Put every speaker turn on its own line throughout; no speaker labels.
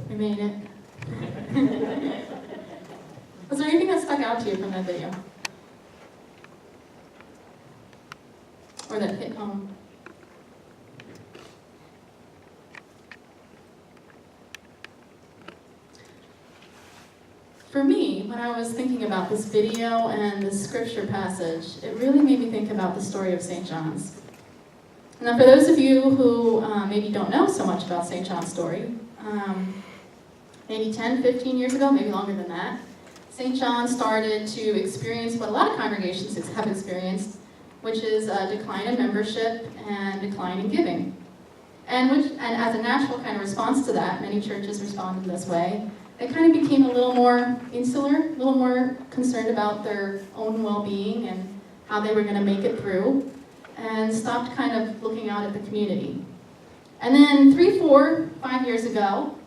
We made it. Was there anything that stuck out to you from that video? Or that hit home? For me, when I was thinking about this video and this scripture passage, it really made me think about the story of St. John's. Now, for those of you who maybe don't know so much about St. John's story, maybe 10, 15 years ago, maybe longer than that, St. John started to experience what a lot of congregations have experienced, which is a decline in membership and decline in giving. And as a natural kind of response to that, many churches responded in this way. They kind of became a little more insular, a little more concerned about their own well-being and how they were going to make it through, and stopped kind of looking out at the community. And then 3, 4, 5 years ago,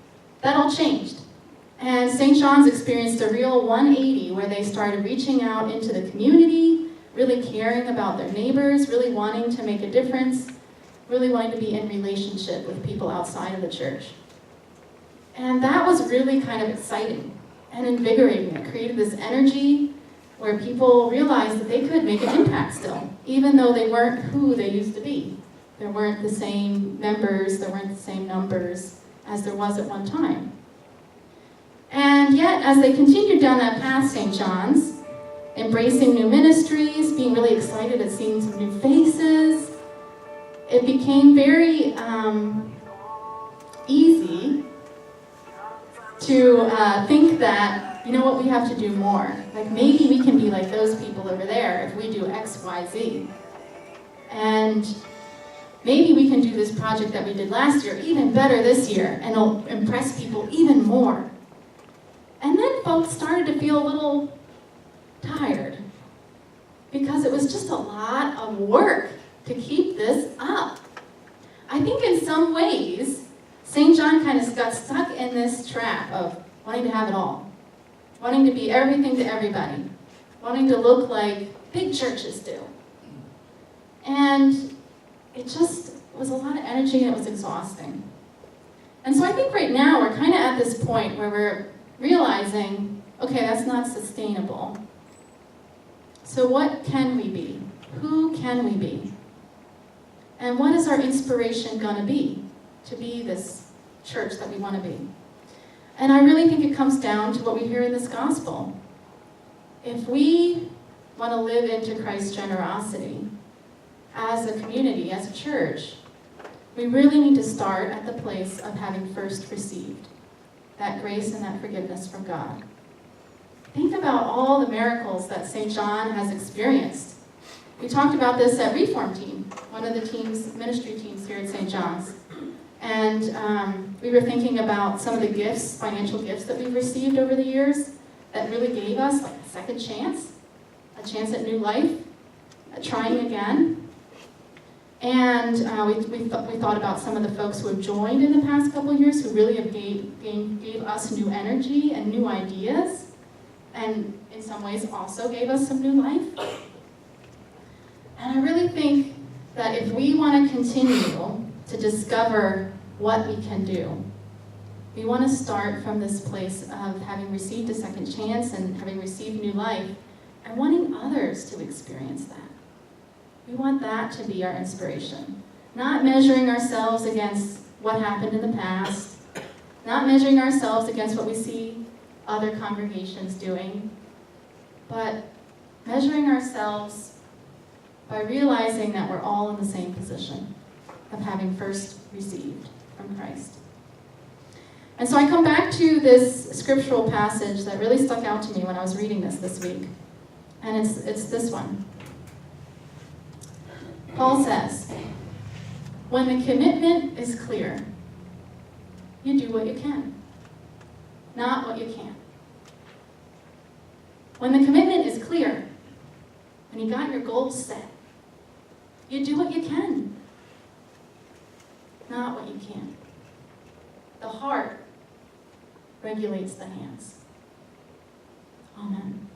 that all changed. And St. John's experienced a real 180 where they started reaching out into the community, really caring about their neighbors, really wanting to make a difference, really wanting to be in relationship with people outside of the church. And that was really kind of exciting and invigorating. It created this energy where people realized that they could make an impact still, even though they weren't who they used to be. There weren't the same members, there weren't the same numbers as there was at one time. And yet, as they continued down that path, St. John's, embracing new ministries, being really excited at seeing some new faces, it became very easy to think that, you know what, we have to do more. Like, maybe we can be like those people over there if we do X, Y, Z. And maybe we can do this project that we did last year even better this year, and it'll impress people even more. And then folks started to feel a little tired, because it was just a lot of work to keep this up. I think in some ways, St. John kind of got stuck in this trap of wanting to have it all, wanting to be everything to everybody, wanting to look like big churches do. And it just was a lot of energy, and it was exhausting. And so I think right now we're kind of at this point where we're realizing, okay, that's not sustainable. So what can we be? Who can we be? And what is our inspiration going to be this church that we want to be? And I really think it comes down to what we hear in this gospel. If we want to live into Christ's generosity as a community, as a church, we really need to start at the place of having first received that grace and that forgiveness from God. Think about all the miracles that St. John has experienced. We talked about this at Reform Team, one of the teams, ministry teams here at St. John's. And we were thinking about some of the gifts, financial gifts that we've received over the years that really gave us like a second chance, a chance at new life, a trying again. And we thought about some of the folks who have joined in the past couple of years who really have gave us new energy and new ideas, and in some ways also gave us some new life. And I really think that if we want to continue to discover what we can do, we want to start from this place of having received a second chance and having received new life and wanting others to experience that. We want that to be our inspiration. Not measuring ourselves against what happened in the past, not measuring ourselves against what we see other congregations doing, but measuring ourselves by realizing that we're all in the same position of having first received from Christ. And so I come back to this scriptural passage that really stuck out to me when I was reading this week. And it's this one. Paul says, when the commitment is clear, you do what you can, not what you can't. When the commitment is clear, when you got your goals set, you do what you can, not what you can't. The heart regulates the hands. Amen.